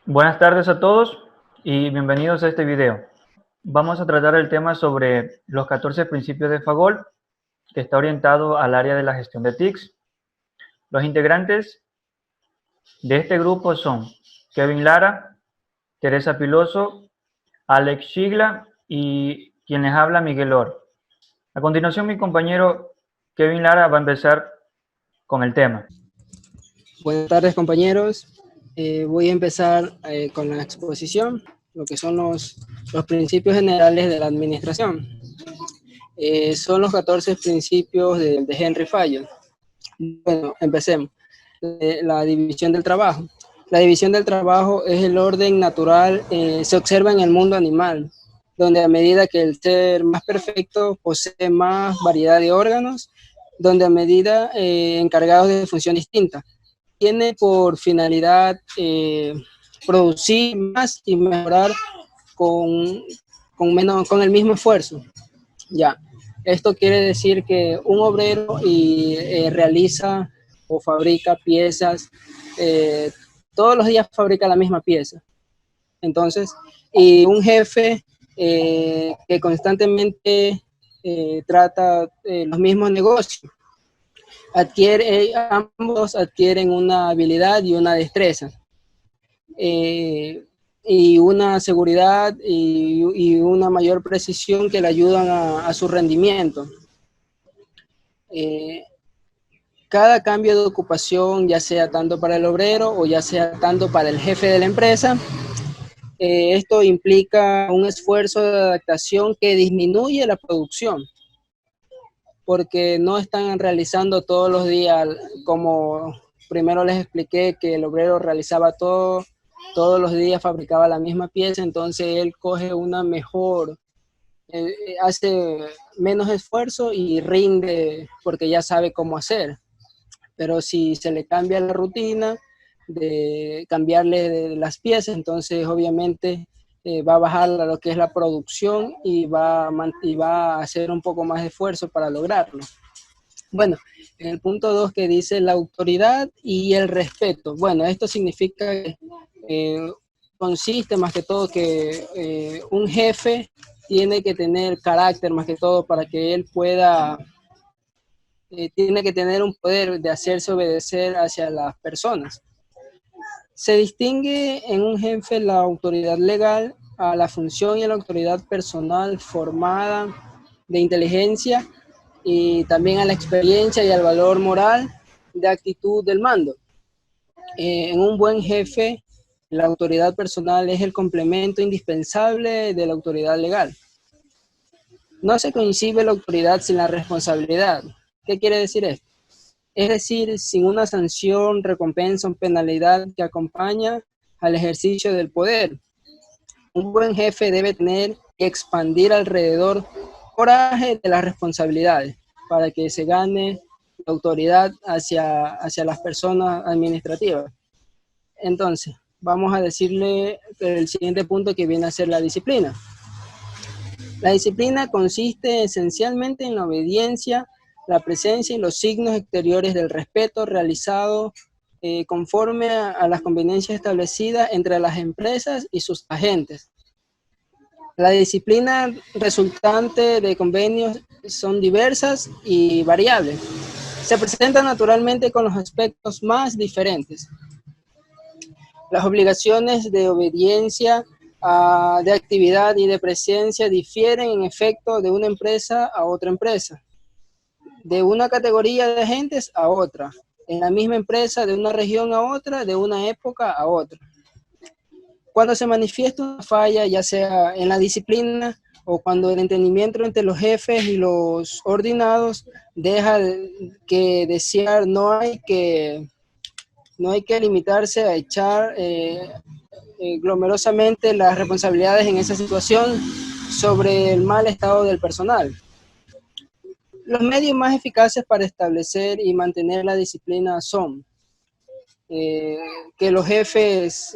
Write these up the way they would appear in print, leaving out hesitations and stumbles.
Buenas tardes a todos y bienvenidos a este video. Vamos a tratar el tema sobre los 14 principios de Fagol, que está orientado al área de la gestión de TICs. Los integrantes de este grupo son Kevin Lara, Teresa Piloso, Alex Shigla y quien les habla, Miguel Or. A continuación, mi compañero Kevin Lara va a empezar con el tema. Buenas tardes, compañeros. Voy a empezar con la exposición, lo que son los principios generales de la administración. Son los 14 principios de Henry Fayol. Bueno, empecemos. La división del trabajo. La división del trabajo es el orden natural, se observa en el mundo animal, donde a medida que el ser más perfecto posee más variedad de órganos, donde a medida encargados de función distinta. Tiene por finalidad producir más y mejorar con el mismo esfuerzo. Ya. Esto quiere decir que un obrero realiza o fabrica piezas, todos los días fabrica la misma pieza. Entonces, y un jefe que constantemente trata los mismos negocios, ambos adquieren una habilidad y una destreza, y una seguridad y una mayor precisión que le ayudan a su rendimiento. Cada cambio de ocupación, ya sea tanto para el obrero o ya sea tanto para el jefe de la empresa, esto implica un esfuerzo de adaptación que disminuye la producción, porque no están realizando todos los días, como primero les expliqué, que el obrero realizaba todos los días fabricaba la misma pieza, entonces él coge una mejor, hace menos esfuerzo y rinde porque ya sabe cómo hacer. Pero si se le cambia la rutina de cambiarle de las piezas, entonces obviamente va a bajar lo que es la producción y va a hacer un poco más de esfuerzo para lograrlo. Bueno, en el punto 2 que dice la autoridad y el respeto. Bueno, esto significa que consiste más que todo que un jefe tiene que tener carácter más que todo para que él pueda, tiene que tener un poder de hacerse obedecer hacia las personas. Se distingue en un jefe la autoridad legal a la función y a la autoridad personal formada de inteligencia y también a la experiencia y al valor moral de actitud del mando. En un buen jefe, la autoridad personal es el complemento indispensable de la autoridad legal. No se concibe la autoridad sin la responsabilidad. ¿Qué quiere decir esto? Es decir, sin una sanción, recompensa o penalidad que acompaña al ejercicio del poder. Un buen jefe debe tener que expandir alrededor coraje de las responsabilidades para que se gane la autoridad hacia las personas administrativas. Entonces, vamos a decirle el siguiente punto, que viene a ser la disciplina. La disciplina consiste esencialmente en la obediencia, la presencia y los signos exteriores del respeto realizado conforme a las conveniencias establecidas entre las empresas y sus agentes. La disciplina resultante de convenios son diversas y variables. Se presenta naturalmente con los aspectos más diferentes. Las obligaciones de obediencia, de actividad y de presencia difieren en efecto de una empresa a otra empresa, de una categoría de agentes a otra, en la misma empresa, de una región a otra, de una época a otra. Cuando se manifiesta una falla, ya sea en la disciplina o cuando el entendimiento entre los jefes y los ordinados deja que desear, no hay que limitarse a echar glomerosamente las responsabilidades en esa situación sobre el mal estado del personal. Los medios más eficaces para establecer y mantener la disciplina son que los jefes,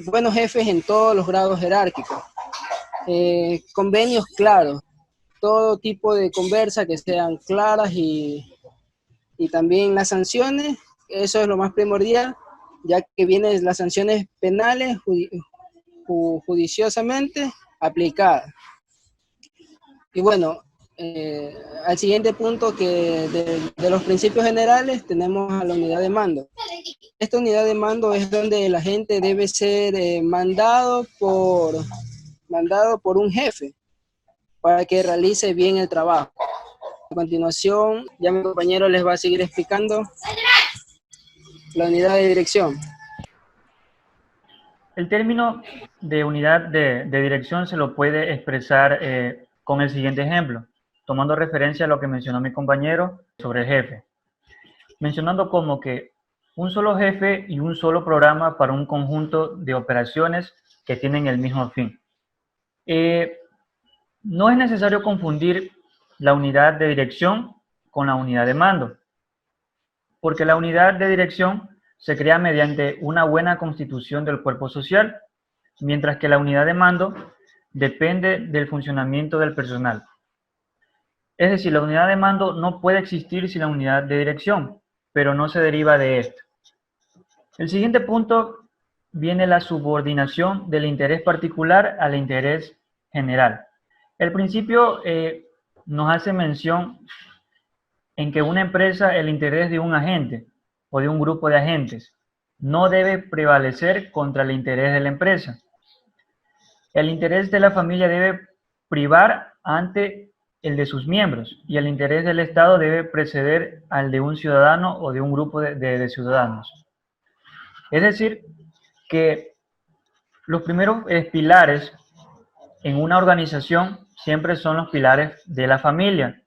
buenos jefes en todos los grados jerárquicos, convenios claros, todo tipo de conversa que sean claras y también las sanciones, eso es lo más primordial, ya que vienen las sanciones penales judiciosamente aplicadas. Y bueno, al siguiente punto que de los principios generales tenemos a la unidad de mando. Esta unidad de mando es donde el agente debe ser mandado por un jefe para que realice bien el trabajo. A continuación, ya mi compañero les va a seguir explicando la unidad de dirección. El término de unidad de dirección se lo puede expresar con el siguiente ejemplo, tomando referencia a lo que mencionó mi compañero sobre el jefe, mencionando como que un solo jefe y un solo programa para un conjunto de operaciones que tienen el mismo fin. No es necesario confundir la unidad de dirección con la unidad de mando, porque la unidad de dirección se crea mediante una buena constitución del cuerpo social, mientras que la unidad de mando depende del funcionamiento del personal. Es decir, la unidad de mando no puede existir sin la unidad de dirección, pero no se deriva de esto. El siguiente punto viene la subordinación del interés particular al interés general. El principio nos hace mención en que una empresa, el interés de un agente o de un grupo de agentes, no debe prevalecer contra el interés de la empresa. El interés de la familia debe privar ante el de sus miembros y el interés del Estado debe preceder al de un ciudadano o de un grupo de ciudadanos. Es decir, que los primeros pilares en una organización siempre son los pilares de la familia.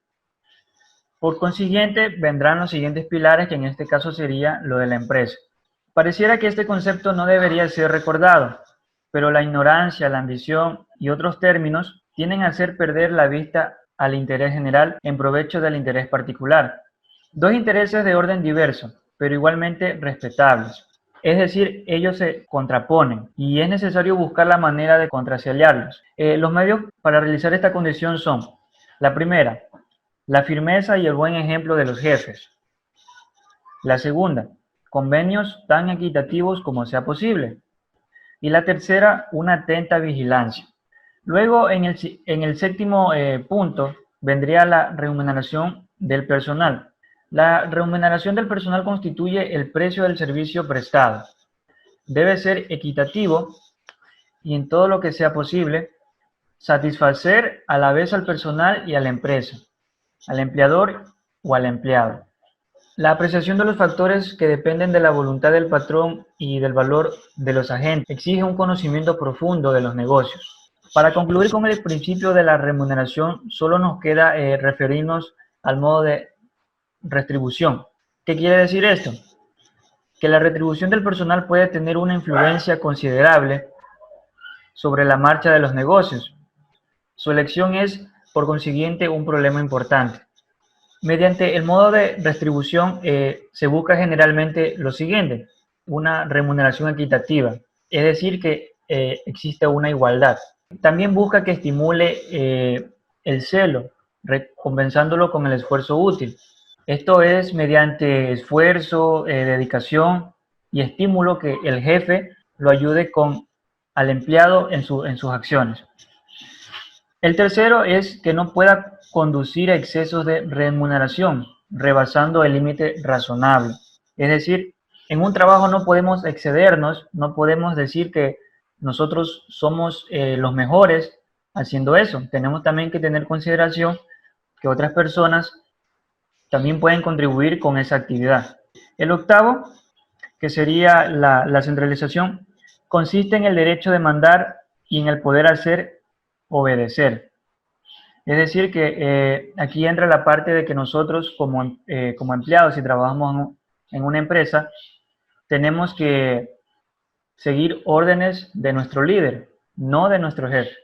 Por consiguiente, vendrán los siguientes pilares, que en este caso sería lo de la empresa. Pareciera que este concepto no debería ser recordado, pero la ignorancia, la ambición y otros términos tienden a hacer perder la vista al interés general en provecho del interés particular. Dos intereses de orden diverso, pero igualmente respetables. Es decir, ellos se contraponen y es necesario buscar la manera de contraciarlos. Los medios para realizar esta condición son: la primera, la firmeza y el buen ejemplo de los jefes. La segunda, convenios tan equitativos como sea posible. Y la tercera, una atenta vigilancia. Luego, en el séptimo punto, vendría la remuneración del personal. La remuneración del personal constituye el precio del servicio prestado. Debe ser equitativo y, en todo lo que sea posible, satisfacer a la vez al personal y a la empresa, al empleador o al empleado. La apreciación de los factores que dependen de la voluntad del patrón y del valor de los agentes exige un conocimiento profundo de los negocios. Para concluir con el principio de la remuneración, solo nos queda referirnos al modo de retribución. ¿Qué quiere decir esto? Que la retribución del personal puede tener una influencia considerable sobre la marcha de los negocios. Su elección es, por consiguiente, un problema importante. Mediante el modo de distribución se busca generalmente lo siguiente: una remuneración equitativa, es decir, que existe una igualdad. También busca que estimule el celo, recompensándolo con el esfuerzo útil. Esto es mediante esfuerzo, dedicación y estímulo, que el jefe lo ayude al empleado en sus acciones. El tercero es que no pueda conducir a excesos de remuneración, rebasando el límite razonable. Es decir, en un trabajo no podemos excedernos, no podemos decir que nosotros somos los mejores haciendo eso. Tenemos también que tener consideración que otras personas también pueden contribuir con esa actividad. El octavo, que sería la centralización, consiste en el derecho de mandar y en el poder hacer obedecer. Es decir, que aquí entra la parte de que nosotros como empleados, si trabajamos en una empresa, tenemos que seguir órdenes de nuestro líder, no de nuestro jefe.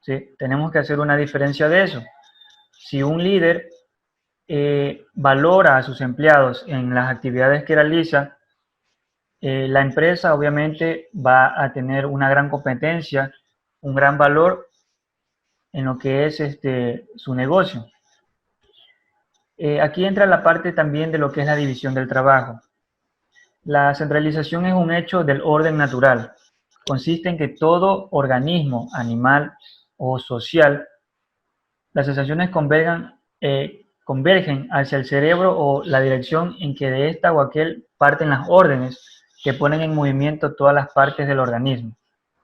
¿Sí? Tenemos que hacer una diferencia de eso. Si un líder valora a sus empleados en las actividades que realiza, la empresa obviamente va a tener una gran competencia, un gran valor en lo que es su negocio. Aquí entra la parte también de lo que es la división del trabajo. La centralización es un hecho del orden natural. Consiste en que todo organismo, animal o social, las sensaciones convergen hacia el cerebro o la dirección en que de esta o aquel parten las órdenes que ponen en movimiento todas las partes del organismo.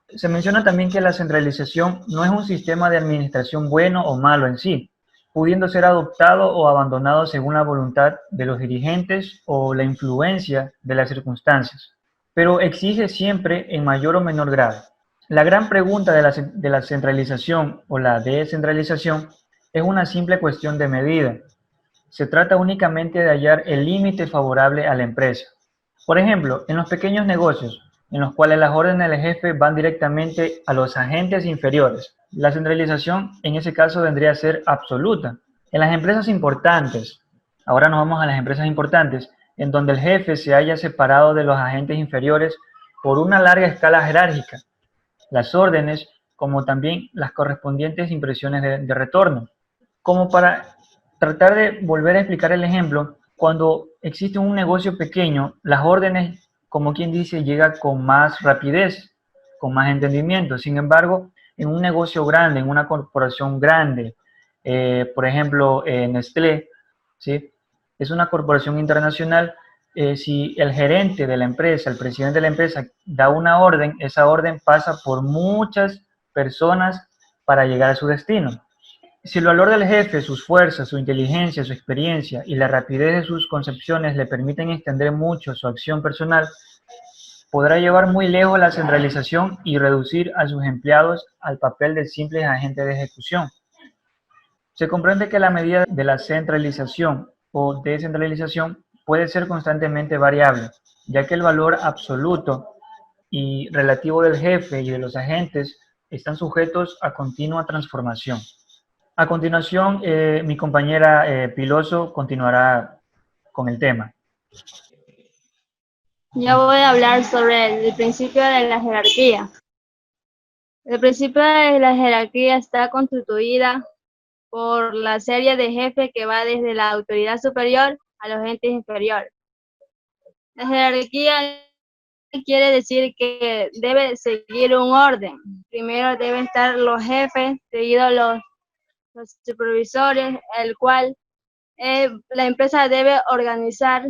Se menciona también que la centralización no es un sistema de administración bueno o malo en sí, pudiendo ser adoptado o abandonado según la voluntad de los dirigentes o la influencia de las circunstancias, pero exige siempre en mayor o menor grado. La gran pregunta de la centralización o la descentralización es una simple cuestión de medida. Se trata únicamente de hallar el límite favorable a la empresa. Por ejemplo, en los pequeños negocios, en los cuales las órdenes del jefe van directamente a los agentes inferiores, la centralización en ese caso vendría a ser absoluta. En las empresas importantes, ahora nos vamos a las empresas importantes, en donde el jefe se haya separado de los agentes inferiores por una larga escala jerárquica, las órdenes, como también las correspondientes impresiones de retorno. Como para tratar de volver a explicar el ejemplo, cuando existe un negocio pequeño, las órdenes, como quien dice, llegan con más rapidez, con más entendimiento. Sin embargo, en un negocio grande, en una corporación grande, por ejemplo, Nestlé, ¿sí? Es una corporación internacional. Si el gerente de la empresa, el presidente de la empresa da una orden, esa orden pasa por muchas personas para llegar a su destino. Si el valor del jefe, sus fuerzas, su inteligencia, su experiencia y la rapidez de sus concepciones le permiten extender mucho su acción personal, podrá llevar muy lejos la centralización y reducir a sus empleados al papel de simples agentes de ejecución. Se comprende que la medida de la centralización o descentralización puede ser constantemente variable, ya que el valor absoluto y relativo del jefe y de los agentes están sujetos a continua transformación. A continuación, mi compañera Piloso continuará con el tema. Yo voy a hablar sobre el principio de la jerarquía. El principio de la jerarquía está constituida por la serie de jefes que va desde la autoridad superior a los entes inferiores. La jerarquía quiere decir que debe seguir un orden. Primero deben estar los jefes, seguidos los supervisores, el cual la empresa debe organizar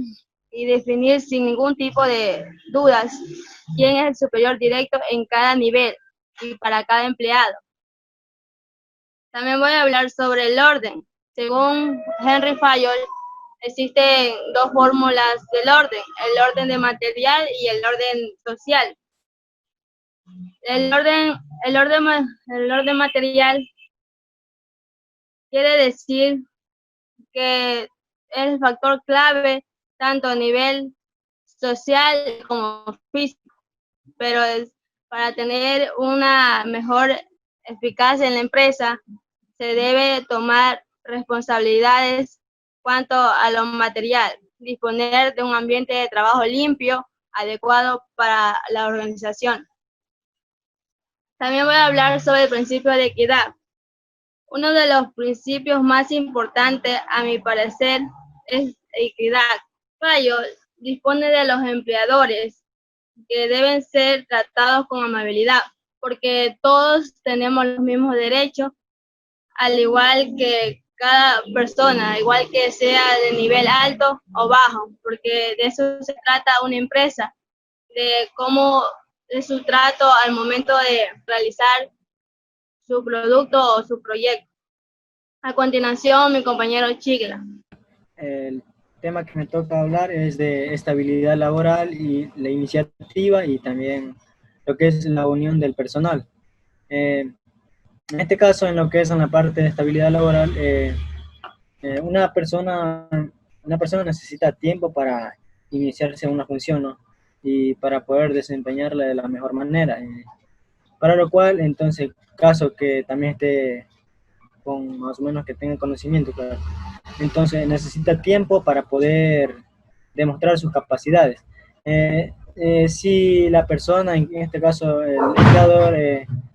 y definir sin ningún tipo de dudas quién es el superior directo en cada nivel y para cada empleado. También voy a hablar sobre el orden. Según Henry Fayol, existen dos fórmulas del orden, el orden de material y el orden social. El orden material quiere decir que es el factor clave tanto a nivel social como físico, pero para tener una mejor eficacia en la empresa se debe tomar responsabilidades cuanto a lo material, disponer de un ambiente de trabajo limpio, adecuado para la organización. También voy a hablar sobre el principio de equidad. Uno de los principios más importantes, a mi parecer, es equidad. Fayol dispone de los empleadores que deben ser tratados con amabilidad, porque todos tenemos los mismos derechos, al igual que cada persona, igual que sea de nivel alto o bajo, porque de eso se trata una empresa, de cómo es su trato al momento de realizar su producto o su proyecto. A continuación, mi compañero Chigla. El tema que me toca hablar es de estabilidad laboral y la iniciativa y también lo que es la unión del personal. En este caso, en lo que es en la parte de estabilidad laboral, una persona necesita tiempo para iniciarse una función, ¿no? Y para poder desempeñarla de la mejor manera. Para lo cual, entonces, caso que también esté con más o menos que tenga conocimiento, claro. Entonces necesita tiempo para poder demostrar sus capacidades. Si la persona, en este caso el empleador,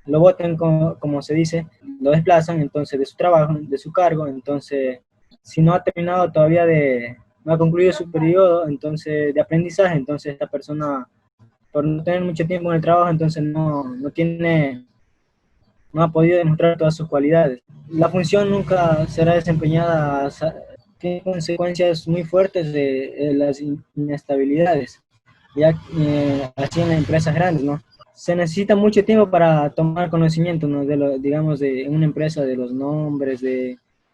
lo votan como se dice, lo desplazan entonces de su trabajo, de su cargo, entonces si no ha terminado todavía de no ha concluido su periodo entonces, de aprendizaje, entonces esta persona, por no tener mucho tiempo en el trabajo, entonces no ha podido demostrar todas sus cualidades. La función nunca será desempeñada, tiene consecuencias muy fuertes de las inestabilidades, ya así en las empresas grandes, ¿no? Se necesita mucho tiempo para tomar conocimiento, ¿no? Digamos, de una empresa, de los nombres,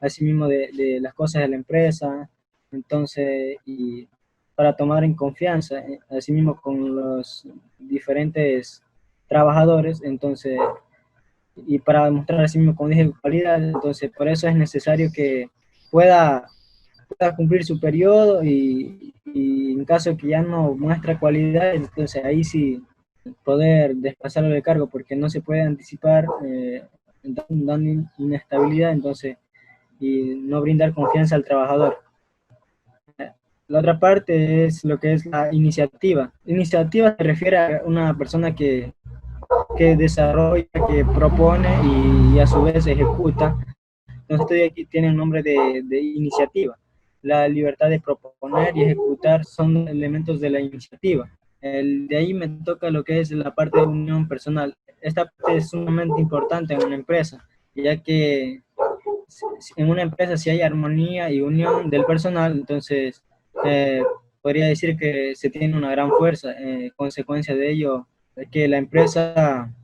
así mismo de las cosas de la empresa, entonces, y para tomar en confianza, así mismo con los diferentes trabajadores, entonces, y para demostrar así mismo, como dije, calidad, entonces, por eso es necesario que pueda cumplir su periodo y en caso de que ya no muestra cualidad, entonces ahí sí poder desplazarlo del cargo, porque no se puede anticipar dando inestabilidad, entonces, y no brindar confianza al trabajador. La otra parte es lo que es la iniciativa. Iniciativa se refiere a una persona que desarrolla, que propone y a su vez ejecuta. Entonces aquí tiene el nombre de iniciativa. La libertad de proponer y ejecutar son elementos de la iniciativa. De ahí me toca lo que es la parte de unión personal. Esta parte es sumamente importante en una empresa, ya que en una empresa si hay armonía y unión del personal, entonces eh, podría decir que se tiene una gran fuerza. Consecuencia de ello es que la empresa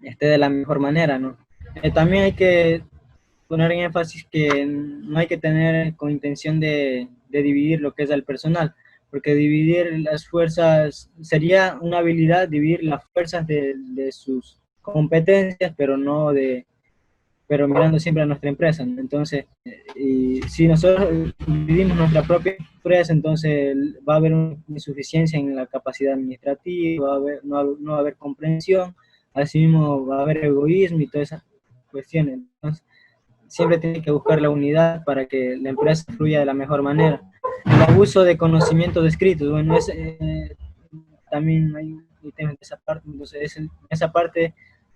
esté de la mejor manera, ¿no? También hay que poner en énfasis que no hay que tener con intención de dividir lo que es el personal, porque dividir las fuerzas sería una habilidad, dividir las fuerzas de sus competencias, pero mirando siempre a nuestra empresa, ¿no? Entonces, y si nosotros dividimos nuestra propia empresa, entonces va a haber una insuficiencia en la capacidad administrativa, no va a haber comprensión, asimismo va a haber egoísmo y todas esas cuestiones. Entonces, siempre tiene que buscar la unidad para que la empresa fluya de la mejor manera. El abuso de conocimientos escritos, bueno, también hay temas de esa parte, entonces en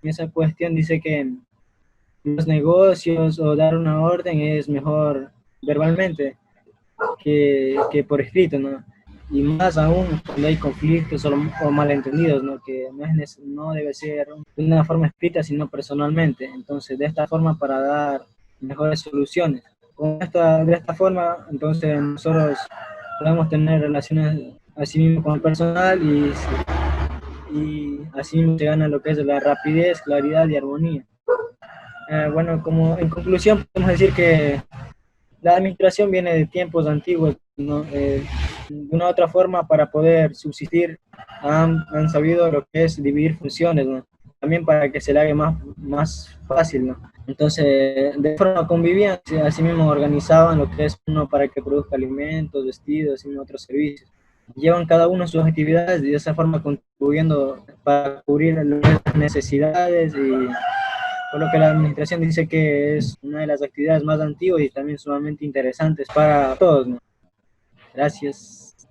esa cuestión dice que los negocios o dar una orden es mejor verbalmente que por escrito, ¿no? Y más aún cuando hay conflictos o malentendidos, ¿no? Que no debe ser de una forma escrita, sino personalmente. Entonces, de esta forma para dar mejores soluciones. De esta forma, entonces nosotros podemos tener relaciones así mismo con el personal y así mismo se gana lo que es la rapidez, claridad y armonía. Bueno, como en conclusión podemos decir que la administración viene de tiempos antiguos, ¿no? De una u otra forma para poder subsistir han sabido lo que es dividir funciones, ¿no? También para que se le haga más fácil, ¿no? Entonces, de forma convivían, así mismo organizaban lo que es uno para que produzca alimentos, vestidos y otros servicios. Llevan cada uno sus actividades y de esa forma contribuyendo para cubrir las necesidades y por lo que la administración dice que es una de las actividades más antiguas y también sumamente interesantes para todos, ¿no? Gracias.